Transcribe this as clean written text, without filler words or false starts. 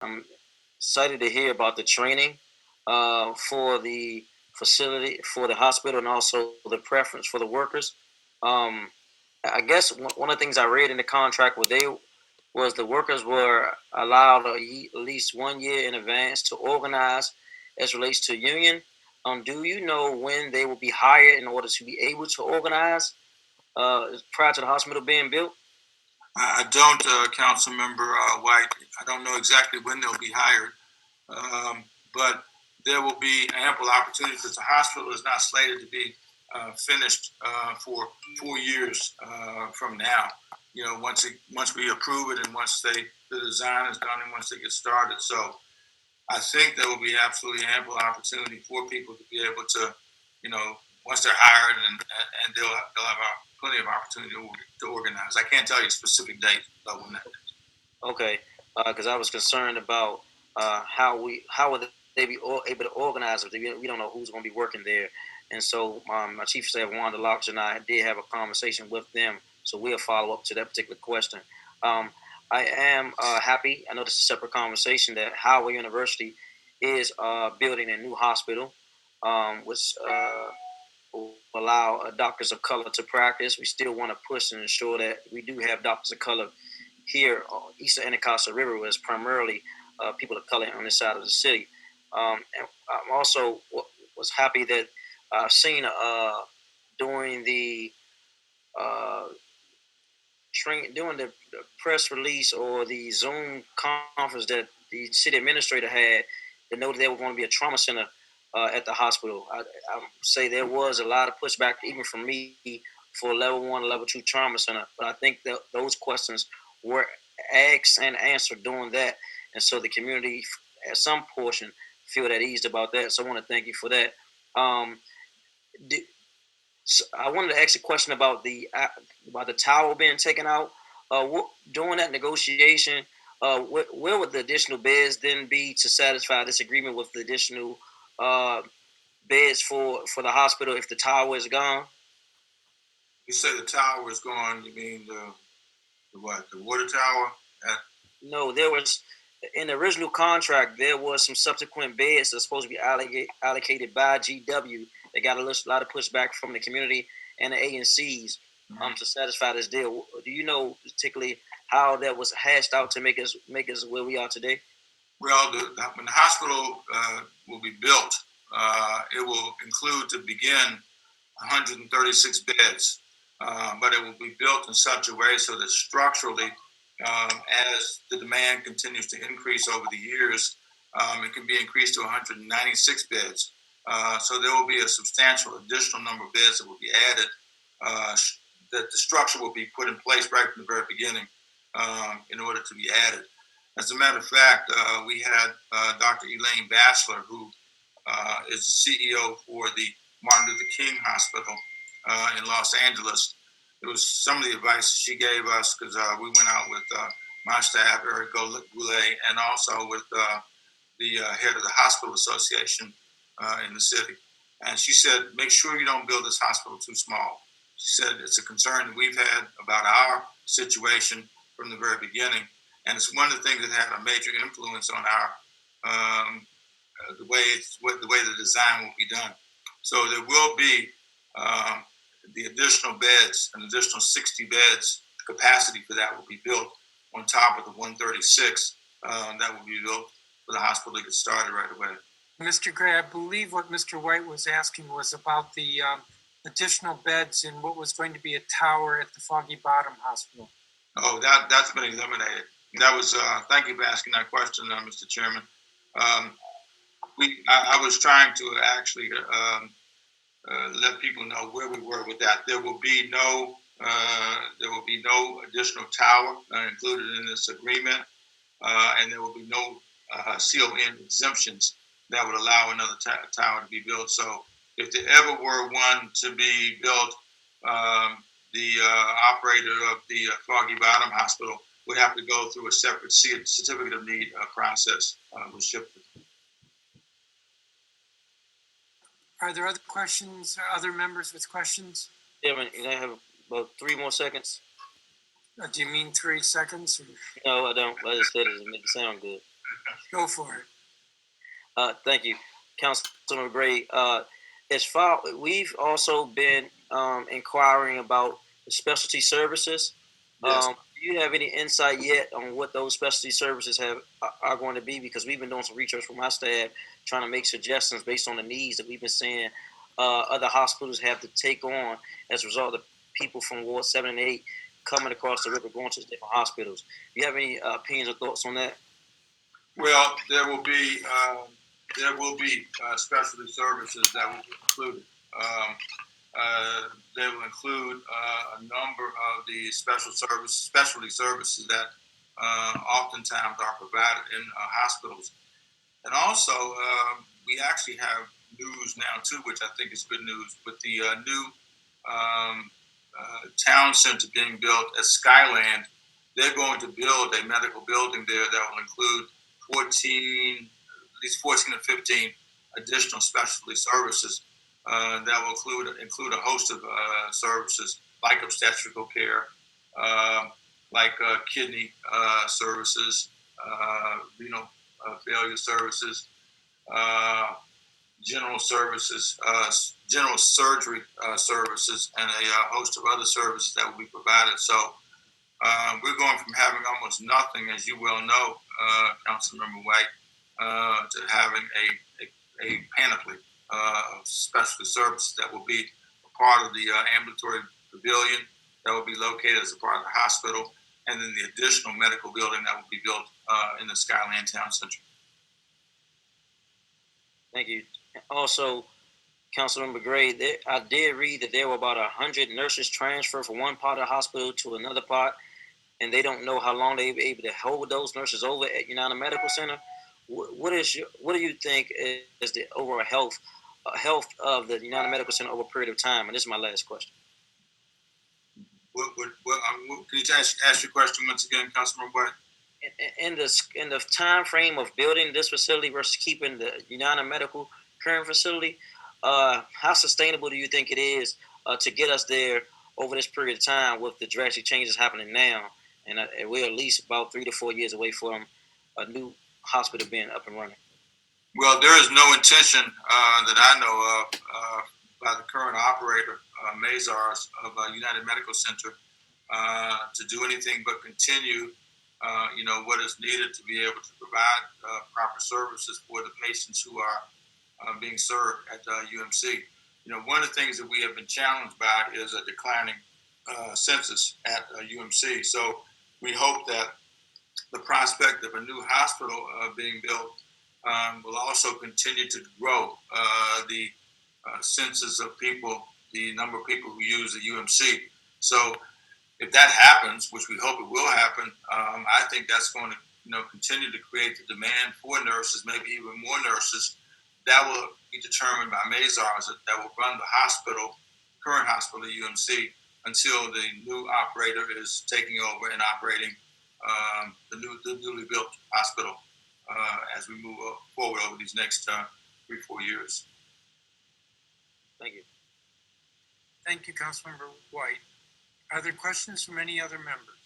I'm excited to hear about the training for the facility, for the hospital, and also the preference for the workers. Um, I guess one of the things I read in the contract was the workers were allowed at least 1 year in advance to organize as relates to union. Do you know when they will be hired in order to be able to organize prior to the hospital being built? I don't, Councilmember White. I don't know exactly when they'll be hired, but there will be ample opportunity because the hospital is not slated to be finished for 4 years from now. You know, once we approve it and once the design is done and once they get started. So I think there will be absolutely ample opportunity for people to be able to, you know, once they're hired and they'll have plenty of opportunity to organize. I can't tell you a specific date though when that is. Okay, because I was concerned about how would they be able to organize if we don't know who's going to be working there, and so my chief of staff Wanda Locke and I did have a conversation with them, so we'll follow up to that particular question. Um, I am happy. I know this is a separate conversation that Howard University is building a new hospital, which will allow doctors of color to practice. We still want to push and ensure that we do have doctors of color here east of Anacostia River was primarily people of color on this side of the city. And I'm also was happy that I've seen during the uh, during the press release or the Zoom conference that the city administrator had, that noted there was going to be a trauma center at the hospital. I say there was a lot of pushback, even from me, for level 1, level 2 trauma center. But I think that those questions were asked and answered during that, and so the community, at some portion, feel at ease about that. So I want to thank you for that. Um, so I wanted to ask a question about the tower being taken out. During that negotiation, where would the additional beds then be to satisfy this agreement with the additional uh, beds for the hospital if the tower is gone? You say the tower is gone. You mean the what? The water tower? At, No, there was in the original contract. There was some subsequent beds that's supposed to be allocated by GW. They got a lot of pushback from the community and the ANCs to satisfy this deal. Do you know particularly how that was hashed out to make us where we are today? well, when the hospital will be built, it will include to begin 136 beds, but it will be built in such a way so that structurally, as the demand continues to increase over the years, it can be increased to 196 beds. So there will be a substantial additional number of beds that will be added. Uh, that the structure will be put in place right from the very beginning in order to be added. As a matter of fact, we had Dr. Elaine Bassler, who is the CEO for the Martin Luther King Hospital in Los Angeles. It was some of the advice she gave us because we went out with my staff, Eric Goulet, and also with the head of the hospital association in the city. And she said, make sure you don't build this hospital too small. She said it's a concern that we've had about our situation from the very beginning. And it's one of the things that had a major influence on our the way the design will be done. So there will be um, the additional beds, an additional 60 beds capacity for that will be built on top of the 136 that will be built for the hospital to get started right away. Mr. Gray, I believe what Mr. White was asking was about the additional beds in what was going to be a tower at the Foggy Bottom Hospital. Oh, that's been eliminated. That was thank you for asking that question, Mr. Chairman. Um, I was trying to actually let people know where we were with that. There will be no additional tower included in this agreement, and there will be no CON exemptions that would allow another tower to be built. So if there ever were one to be built, the operator of the Foggy Bottom Hospital would have to go through a separate certificate of need process with SHIP. Are there other questions or other members with questions? Yeah, I have about 3 more seconds. Do you mean 3 seconds? No, I don't. I just said it to make it sound good. Go for it. Thank you, Councilmember Gray. As far we've also been inquiring about the specialty services. Yes. Do you have any insight yet on what those specialty services are going to be? Because we've been doing some research from my staff, trying to make suggestions based on the needs that we've been seeing other hospitals have to take on as a result of people from Ward 7 and 8 coming across the river, going to different hospitals. Do you have any opinions or thoughts on that? Well, there will be specialty services that will be included. They will include a number of the specialty services that oftentimes are provided in hospitals, and also we actually have news now too, which I think is good news, with the new um, town center being built at Skyland. They're going to build a medical building there that will include 14, at least 14 or 15 additional specialty services that will include a host of services like obstetrical care, like kidney services, renal failure services, uh, general services, general surgery services, and a host of other services that will be provided. So we're going from having almost nothing, as you well know, Councilmember White, to having a panoply of specialty services that will be a part of the ambulatory pavilion that will be located as a part of the hospital, and then the additional medical building that will be built in the Skyland Town Center. Thank you. Also, Councilmember Gray, I did read that there were about 100 nurses transferred from one part of the hospital to another part, and they don't know how long they be able to hold those nurses over at United Medical Center. What do you think is the overall health of the United Medical Center over a period of time? And this is my last question. Can you ask your question once again, Councilmember White? In the time frame of building this facility versus keeping the United Medical current facility, how sustainable do you think it is to get us there over this period of time with the drastic changes happening now? And we're at least about 3 to 4 years away from a new hospital being up and running. Well, there is no intention that I know of by the current operator, Mazars of United Medical Center, to do anything but continue, what is needed to be able to provide proper services for the patients who are being served at UMC. One of the things that we have been challenged by is a declining census at UMC. So we hope that the prospect of a new hospital being built will also continue to grow the census of people, the number of people who use the UMC. So if that happens, which we hope it will happen, I think that's going to continue to create the demand for nurses, maybe even more nurses. That will be determined by Mazars that will run the hospital, current hospital at UMC, until the new operator is taking over and operating the newly built hospital as we move forward over these next 3-4 years. Thank you. Thank you, Councilmember White. Are there questions from any other members?